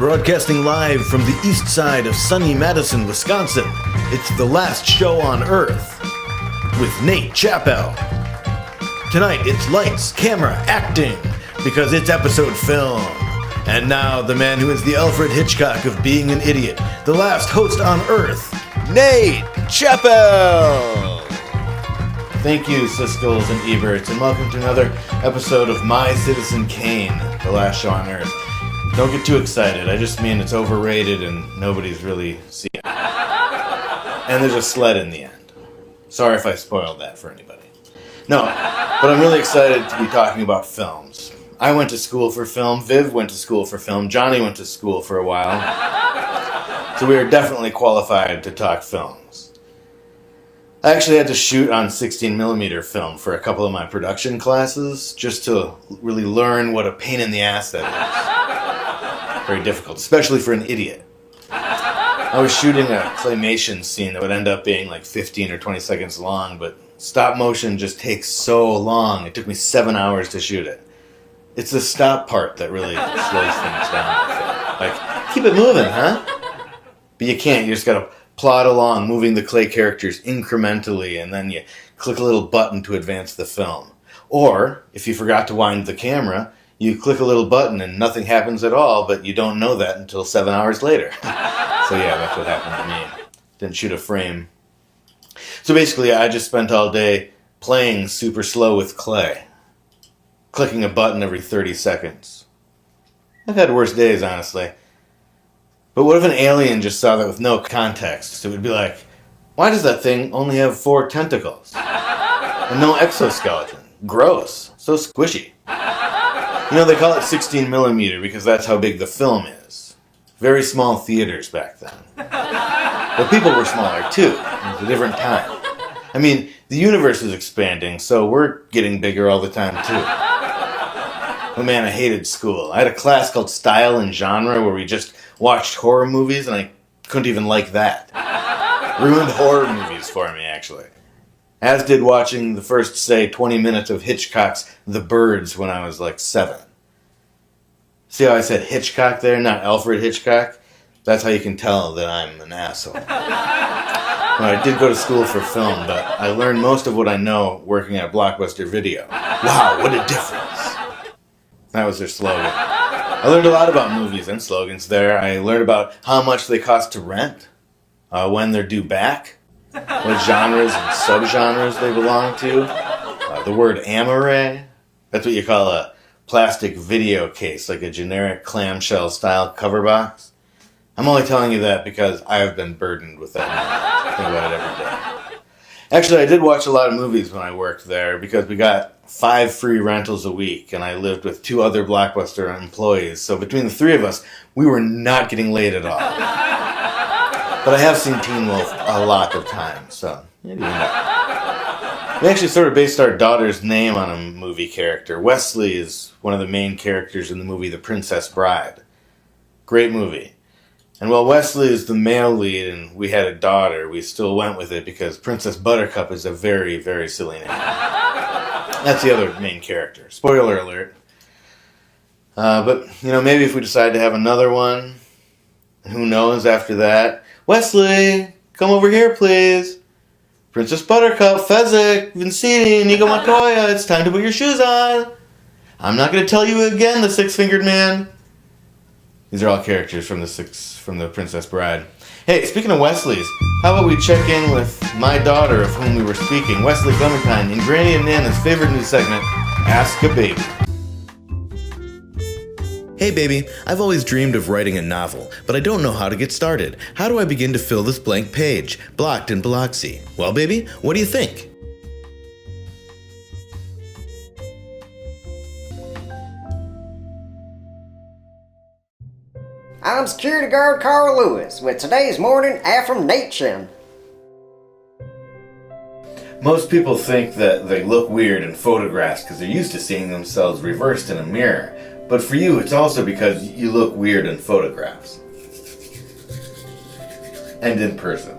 Broadcasting live from the east side of sunny Madison, Wisconsin, it's The Last Show on Earth with Nate Chappell. Tonight it's lights, camera, acting, because it's episode film. And now the man who is the Alfred Hitchcock of being an idiot, the last host on Earth, Nate Chappell! Thank you, Siskel's and Eberts, and welcome to another episode of My Citizen Kane, The Last Show on Earth. Don't get too excited, I just mean it's overrated and nobody's really seen it. And there's a sled in the end. Sorry if I spoiled that for anybody. No, but I'm really excited to be talking about films. I went to school for film, Viv went to school for film, Johnny went to school for a while. So we are definitely qualified to talk films. I actually had to shoot on 16mm film for a couple of my production classes, just to really learn what a pain in the ass that is. Very difficult, especially for an idiot. I was shooting a claymation scene that would end up being like 15 or 20 seconds long, but stop motion just takes so long. It took me 7 hours to shoot it. It's the stop part that really slows things down, I think. Like, keep it moving, huh? But you can't, you just gotta plod along, moving the clay characters incrementally, and then you click a little button to advance the film. Or, if you forgot to wind the camera, you click a little button and nothing happens at all, but you don't know that until 7 hours later. So yeah, that's what happened to me. Didn't shoot a frame. So basically, I just spent all day playing super slow with clay. Clicking a button every 30 seconds. I've had worse days, honestly. But what if an alien just saw that with no context? It would be like, why does that thing only have 4 tentacles? And no exoskeleton. Gross. So squishy. You know, they call it 16mm because that's how big the film is. Very small theaters back then. But people were smaller too. It was a different time. I mean, the universe is expanding, so we're getting bigger all the time too. Oh man, I hated school. I had a class called Style and Genre where we just watched horror movies, and I couldn't even like that. Ruined horror movies for me, actually. As did watching the first, say, 20 minutes of Hitchcock's The Birds when I was like 7. See how I said Hitchcock there, not Alfred Hitchcock? That's how you can tell that I'm an asshole. Well, I did go to school for film, but I learned most of what I know working at Blockbuster Video. Wow, what a difference. That was their slogan. I learned a lot about movies and slogans there. I learned about how much they cost to rent, when they're due back, what genres and subgenres they belong to, the word amore. That's what you call a plastic video case, like a generic clamshell style cover box. I'm only telling you that because I have been burdened with that. I think about it every day. Actually, I did watch a lot of movies when I worked there because we got 5 free rentals a week, and I lived with 2 other Blockbuster employees. So between the 3 of us, we were not getting laid at all. But I have seen Teen Wolf a lot of times, so maybe you know. We actually sort of based our daughter's name on a movie character. Wesley is one of the main characters in the movie The Princess Bride. Great movie. And while Wesley is the male lead and we had a daughter, we still went with it because Princess Buttercup is a very, very silly name. That's the other main character. Spoiler alert. But, you know, maybe if we decide to have another one, who knows after that. Wesley, come over here, please. Princess Buttercup, Fezzik, Vincini, Inigo Montoya, it's time to put your shoes on. I'm not going to tell you again, the Six-Fingered Man. These are all characters from the Princess Bride. Hey, speaking of Wesleys, how about we check in with my daughter of whom we were speaking, Wesley Clementine, in Granny and Nana's favorite news segment, Ask a Baby. Hey baby, I've always dreamed of writing a novel, but I don't know how to get started. How do I begin to fill this blank page? Blocked in Biloxi. Well baby, what do you think? I'm security guard Carl Lewis with today's morning affirmation. Most people think that they look weird in photographs because they're used to seeing themselves reversed in a mirror. But for you, it's also because you look weird in photographs. And in person.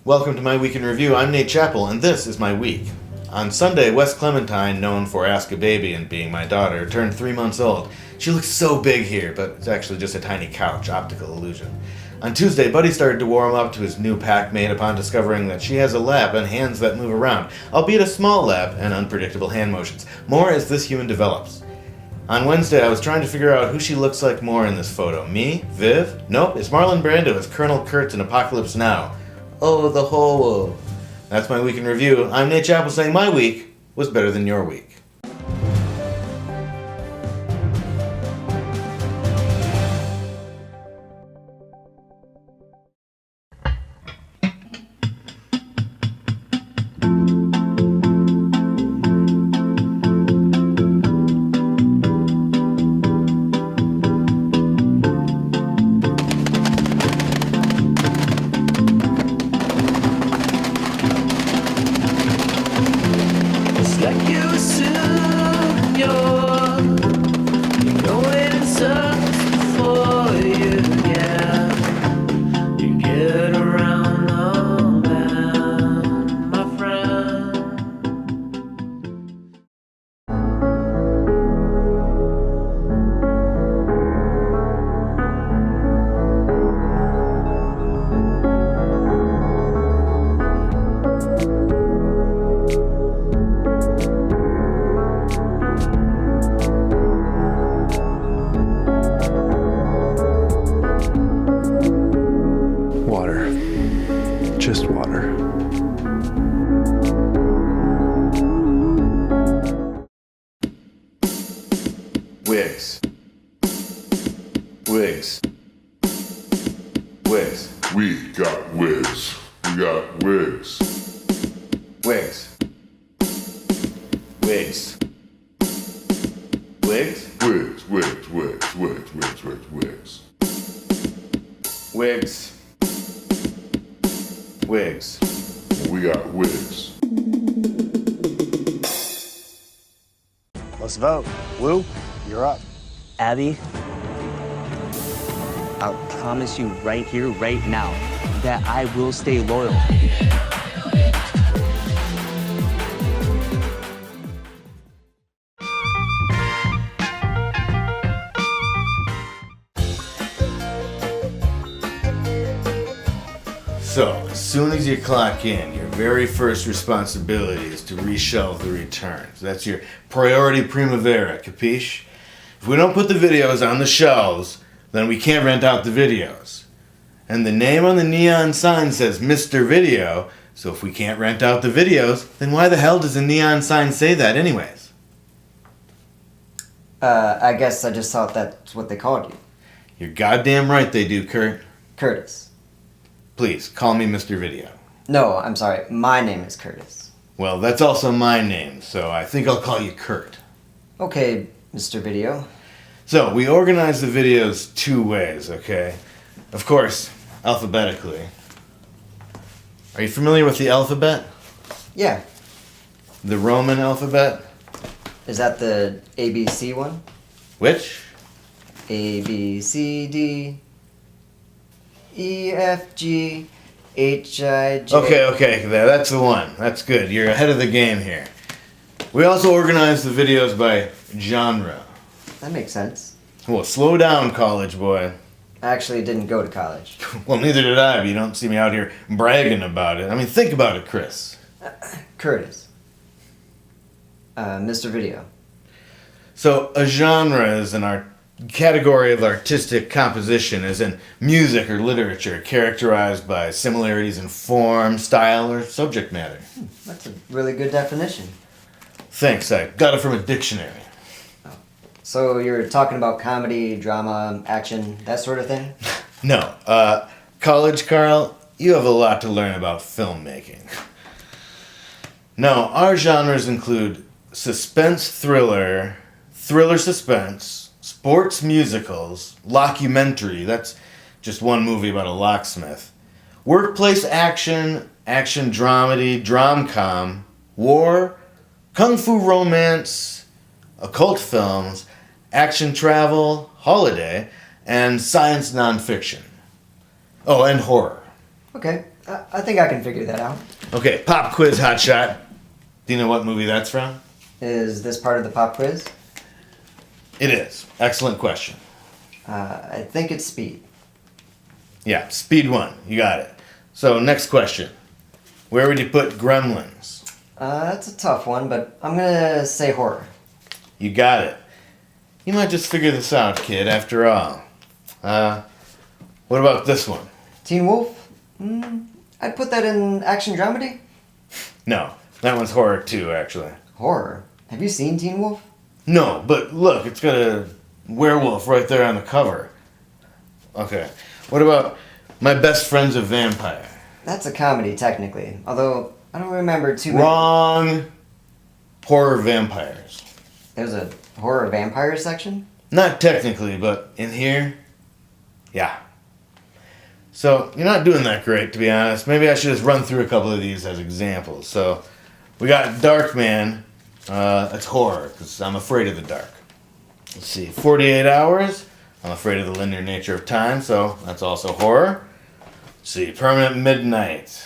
Welcome to my Week in Review. I'm Nate Chappell, and this is my week. On Sunday, Wes Clementine, known for Ask a Baby and being my daughter, turned 3 months old. She looks so big here, but it's actually just a tiny couch, optical illusion. On Tuesday, Buddy started to warm up to his new pack mate upon discovering that she has a lap and hands that move around, albeit a small lap and unpredictable hand motions. More as this human develops. On Wednesday, I was trying to figure out who she looks like more in this photo. Me? Viv? Nope, it's Marlon Brando as Colonel Kurtz in Apocalypse Now. Oh, the whole. That's my Week in Review. I'm Nate Chappell saying my week was better than your week. Just water. Wigs. Wigs. Wigs. We got wigs. We got wigs. Wigs. Wigs. Wigs? Wigs, wigs, wigs, wigs, wigs, wigs, wigs. Wigs. Wigs. We got wigs. Let's vote. Lou, you're up. Abby, I'll promise you right here, right now, that I will stay loyal. So, as soon as you clock in, your very first responsibility is to reshelve the returns. That's your priority primavera, capiche? If we don't put the videos on the shelves, then we can't rent out the videos. And the name on the neon sign says Mr. Video, so if we can't rent out the videos, then why the hell does the neon sign say that anyways? I guess I just thought that's what they called you. You're goddamn right they do, Kurt. Curtis. Please, call me Mr. Video. No, I'm sorry. My name is Curtis. Well, that's also my name, so I think I'll call you Kurt. Okay, Mr. Video. So, we organize the videos 2 ways, okay? Of course, alphabetically. Are you familiar with the alphabet? Yeah. The Roman alphabet? Is that the ABC one? Which? A, B, C, D, E, F, G, H, I, J. Okay, that's the one. That's good. You're ahead of the game here. We also organize the videos by genre. That makes sense. Well, slow down, college boy. I actually didn't go to college. Well, neither did I, but you don't see me out here bragging about it. I mean, think about it, Chris. Curtis. Mr. Video. So, a genre is an category of artistic composition, as in music or literature, characterized by similarities in form, style, or subject matter. That's a really good definition. Thanks, I got it from a dictionary. So you're talking about comedy, drama, action, that sort of thing? No, college Carl, you have a lot to learn about filmmaking. No, our genres include suspense thriller, thriller suspense, sports musicals, lockumentary, that's just one movie about a locksmith, workplace action, action dramedy, drom-com, war, kung fu romance, occult films, action travel, holiday, and science nonfiction. Oh, and horror. Okay. I think I can figure that out. Okay, pop quiz hotshot. Do you know what movie that's from? Is this part of the pop quiz? It is. Excellent question. I think it's Speed. Yeah, Speed 1. You got it. So, next question. Where would you put Gremlins? That's a tough one, but I'm gonna say horror. You got it. You might just figure this out, kid, after all. What about this one? Teen Wolf? I'd put that in action dramedy. No, that one's horror too, actually. Horror? Have you seen Teen Wolf? No, but look, it's got a werewolf right there on the cover. Okay. What about My Best Friend's a Vampire? That's a comedy, technically. Although, I don't remember too many... Wrong. Horror vampires. There's a horror vampire section? Not technically, but in here, yeah. So, you're not doing that great, to be honest. Maybe I should just run through a couple of these as examples. So, we got Darkman. That's horror, because I'm afraid of the dark. Let's see, 48 Hours. I'm afraid of the linear nature of time, so that's also horror. Let's see, Permanent Midnight.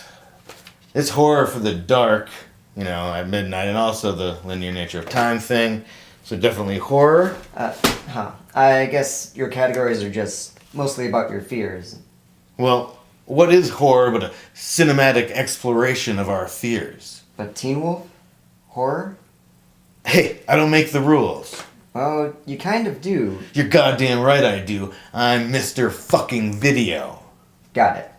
It's horror for the dark, at midnight, and also the linear nature of time thing. So definitely horror. I guess your categories are just mostly about your fears. Well, what is horror but a cinematic exploration of our fears? But Teen Wolf? Horror? Hey, I don't make the rules. Well, you kind of do. You're goddamn right I do. I'm Mr. Fucking Video. Got it.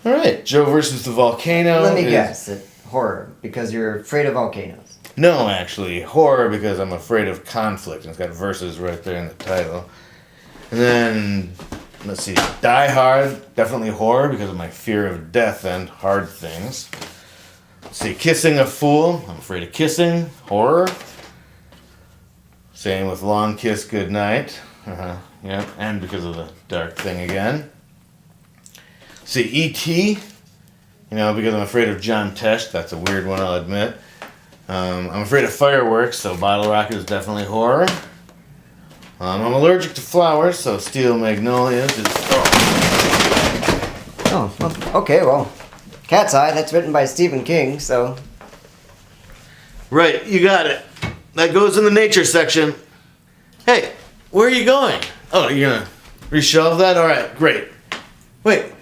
Alright, Joe versus the Volcano. Let me guess. Horror, because you're afraid of volcanoes. No, actually. Horror because I'm afraid of conflict. And it's got verses right there in the title. And then, let's see. Die Hard. Definitely horror because of my fear of death and hard things. Let's see. Kissing a Fool. I'm afraid of kissing. Horror. Same with Long Kiss Goodnight. Yeah, and because of the dark thing again. See, E.T., because I'm afraid of John Tesh. That's a weird one, I'll admit. I'm afraid of fireworks, so Bottle Rocket is definitely horror. I'm allergic to flowers, so Steel Magnolias is... Oh, well, okay, well. Cat's Eye, that's written by Stephen King, so... Right, you got it. That goes in the nature section. Hey, where are you going? Oh, you're gonna reshelve that? Alright, great. Wait.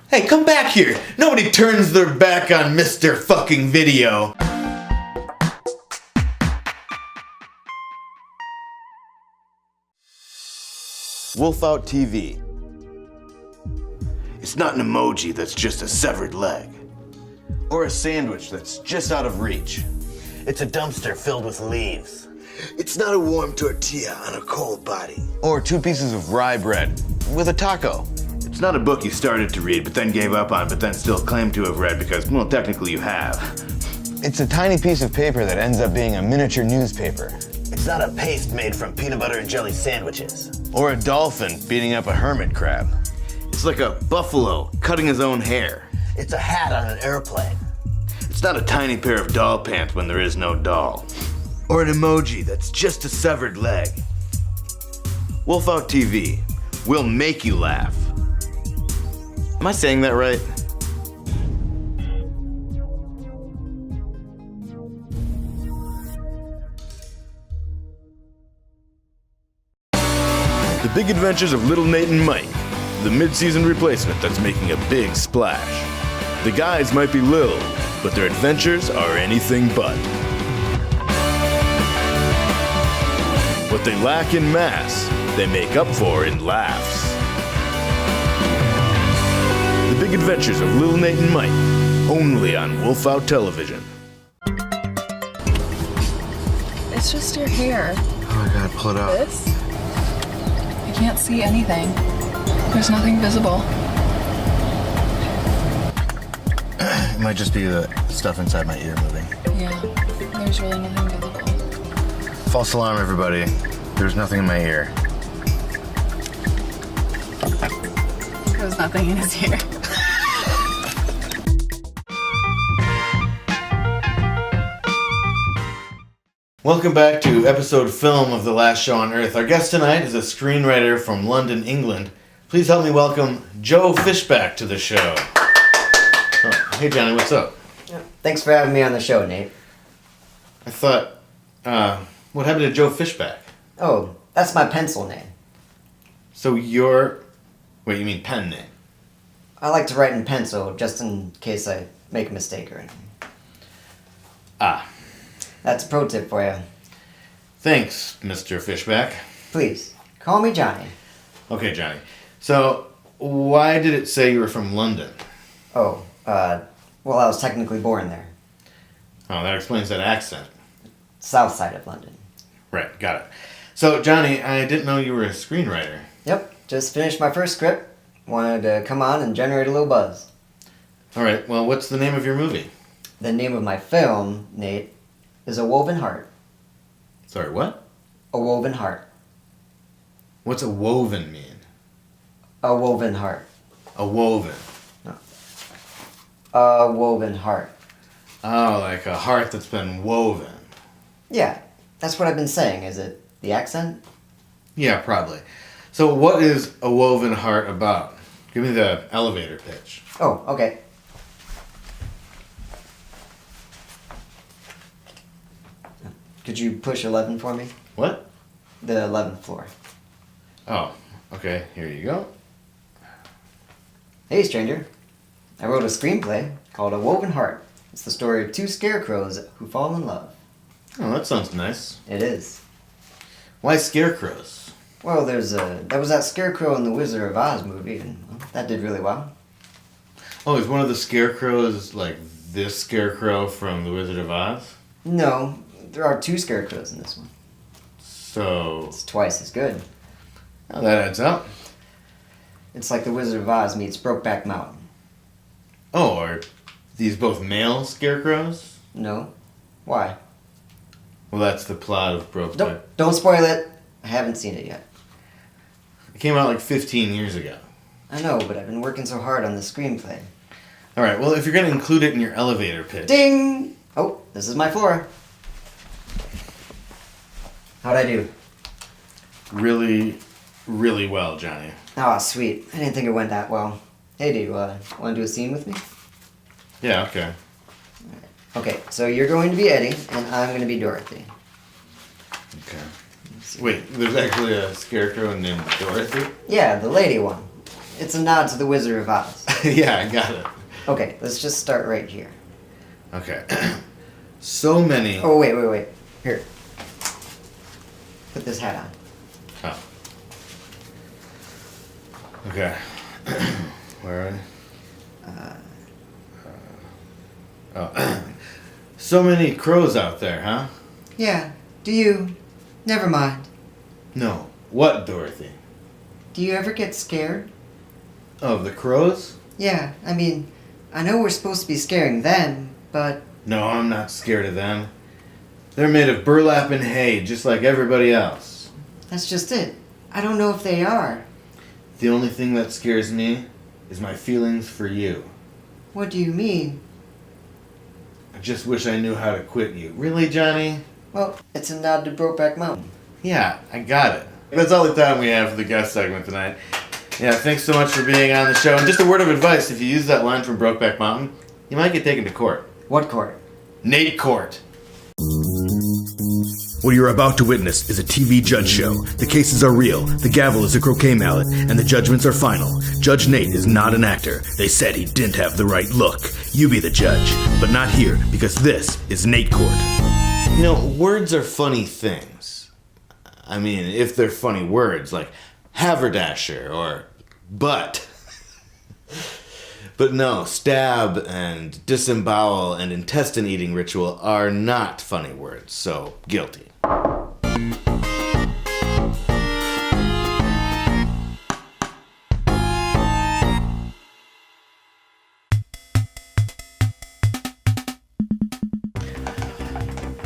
Hey, come back here. Nobody turns their back on Mr. Fucking Video. Wolf Out TV. It's not an emoji that's just a severed leg. Or a sandwich that's just out of reach. It's a dumpster filled with leaves. It's not a warm tortilla on a cold body. Or 2 pieces of rye bread with a taco. It's not a book you started to read but then gave up on but then still claimed to have read because, well, technically you have. It's a tiny piece of paper that ends up being a miniature newspaper. It's not a paste made from peanut butter and jelly sandwiches. Or a dolphin beating up a hermit crab. It's like a buffalo cutting his own hair. It's a hat on an airplane. It's not a tiny pair of doll pants when there is no doll. Or an emoji that's just a severed leg. Wolf Out TV. We'll make you laugh. Am I saying that right? The Big Adventures of Little Nate and Mike. The mid-season replacement that's making a big splash. The guys might be little, but their adventures are anything but. What they lack in mass, they make up for in laughs. The Big Adventures of Little Nate and Mike, only on Wolf Out Television. It's just your hair. Oh my god, pull it out. This? I can't see anything. There's nothing visible. It might just be the stuff inside my ear moving. Yeah, there's really nothing visible. False alarm, everybody. There's nothing in my ear. There's nothing in his ear. Welcome back to episode film of The Last Show on Earth. Our guest tonight is a screenwriter from London, England. Please help me welcome Joe Fishback to the show. Hey, Johnny, what's up? Thanks for having me on the show, Nate. I thought, what happened to Joe Fishback? Oh, that's my pencil name. So you're... Wait, you mean pen name? I like to write in pencil just in case I make a mistake or anything. Ah. That's a pro tip for you. Thanks, Mr. Fishback. Please, call me Johnny. Okay, Johnny. So, why did it say you were from London? Oh, well, I was technically born there. Oh, that explains that accent. South side of London. Right, got it. So, Johnny, I didn't know you were a screenwriter. Yep, just finished my first script. Wanted to come on and generate a little buzz. All right, well, what's the name of your movie? The name of my film, Nate, is A Woven Heart. Sorry, what? A Woven Heart. What's a woven mean? A Woven Heart. A woven. A Woven Heart. Oh, like a heart that's been woven. Yeah, that's what I've been saying. Is it the accent? Yeah, probably. So what is A Woven Heart about? Give me the elevator pitch. Oh, okay. Could you push 11 for me? What? The 11th floor. Oh, okay, here you go. Hey, stranger. I wrote a screenplay called A Woven Heart. It's the story of two scarecrows who fall in love. Oh, that sounds nice. It is. Why scarecrows? Well, there was that scarecrow in the Wizard of Oz movie, and well, that did really well. Oh, is one of the scarecrows like this scarecrow from The Wizard of Oz? No, there are two scarecrows in this one. So... It's twice as good. Oh, that adds up. It's like the Wizard of Oz meets Brokeback Mountain. Oh, are these both male scarecrows? No? Why? Well, that's the plot of Brokeback. Don't spoil it. I haven't seen it yet. It came out like 15 years ago. I know, but I've been working so hard on the screenplay. All right, well, if you're going to include it in your elevator pitch... Ding! Oh, this is my floor. How'd I do? Really, really well, Johnny. Oh, sweet. I didn't think it went that well. Hey, do you want to do a scene with me? Yeah, okay. Okay, so you're going to be Eddie, and I'm going to be Dorothy. Okay. Wait, there's actually a scarecrow named Dorothy? Yeah, the lady one. It's a nod to the Wizard of Oz. Yeah, I got it. Okay, let's just start right here. Okay. So many... Oh, wait. Here. Put this hat on. Oh. Okay. Where are we? Oh. So many crows out there, huh? Yeah, do you... Never mind. No. What, Dorothy? Do you ever get scared? Of the crows? Yeah, I mean, I know we're supposed to be scaring them, but... No, I'm not scared of them. They're made of burlap and hay, just like everybody else. That's just it. I don't know if they are. The only thing that scares me is my feelings for you. What do you mean? I just wish I knew how to quit you. Really, Johnny? Well, it's a nod to Brokeback Mountain. Yeah, I got it. That's all the time we have for the guest segment tonight. Yeah, thanks so much for being on the show. And just a word of advice, if you use that line from Brokeback Mountain, you might get taken to court. What court? Nate Court. What you're about to witness is a TV judge show. The cases are real, the gavel is a croquet mallet, and the judgments are final. Judge Nate is not an actor. They said he didn't have the right look. You be the judge, but not here, because this is Nate Court. You know, words are funny things. I mean, if they're funny words, like haberdasher or butt. But no, stab and disembowel and intestine eating ritual are not funny words, so guilty.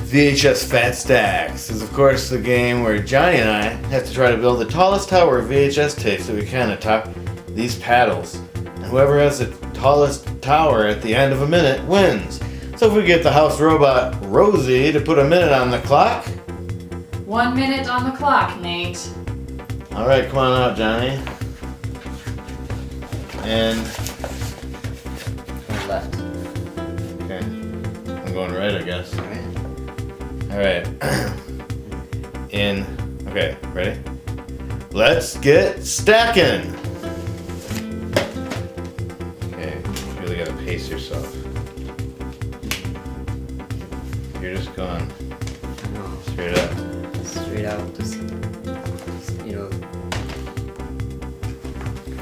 VHS Fat Stacks is, of course, the game where Johnny and I have to try to build the tallest tower of VHS tapes that we can atop these paddles. And whoever has the tallest tower at the end of a minute wins. So if we get the house robot Rosie to put a minute on the clock. 1 minute on the clock, Nate. Alright, come on out, Johnny. And... Left. going right, I guess. Alright. Okay, ready? Let's get stacking! Okay, you really gotta pace yourself. You're just going straight up. Straight out, just, you know.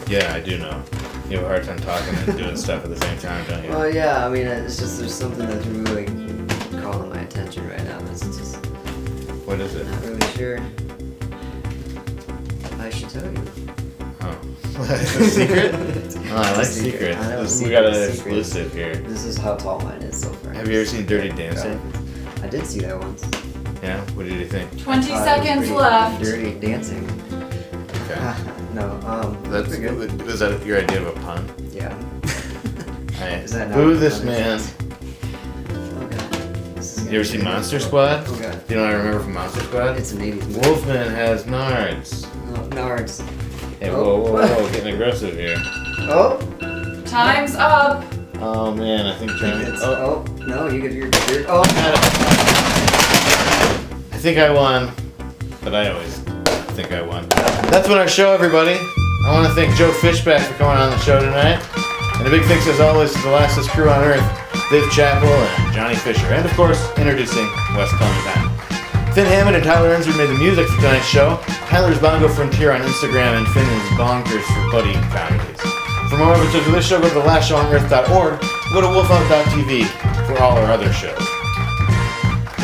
Yeah, I do know. You have a hard time talking and doing stuff at the same time, don't you? Well, yeah, I mean, it's just there's something that's really calling my attention right now. It's just. What is it? Not really sure. I should tell you. Oh. A secret? Oh, I like secrets. I know, We got an secret. exclusive here. This is how tall mine is so far. Have you ever seen Dirty Dancing? I did see that once. Yeah? What did you think? 20 I thought it was seconds pretty left. Dirty Dancing. Okay. No, That's pretty good. Was that your idea of a pun? Yeah. Hey, Is that not boo a this pun? man. You ever seen Monster Squad? Oh god. You know what I remember from Monster Squad? It's an 80s movie. Wolfman has nards. Oh, Nards. Hey, Oh. whoa, getting aggressive here. Oh! Time's up. Oh man, I think Johnny. Oh, no, you get your. Oh! I think I won, but I always think I won. That's been our show, everybody. I want to thank Joe Fishback for coming on the show tonight. And a big thanks, as always, to the Lastest Crew on Earth, Dave Chappell and Johnny Fisher. And, of course, introducing Wes Clementine. Finn Hammond and Tyler Ensor made the music for tonight's show. Tyler's Bongo Frontier on Instagram, and Finn is Bonkers for Buddy Comedies. For more episodes of this show, go to thelastshowonEarth.org. Go to wolfout.tv for all our other shows.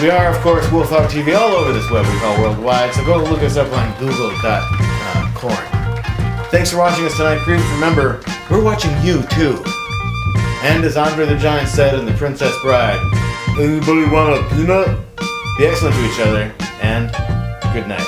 We are, of course, Wolfout TV all over this web we call worldwide, so go look us up on google.com. Thanks for watching us tonight, creeps. Remember, we're watching you, too. And as Andre the Giant said in The Princess Bride, anybody want a peanut? Be excellent to each other, and good night.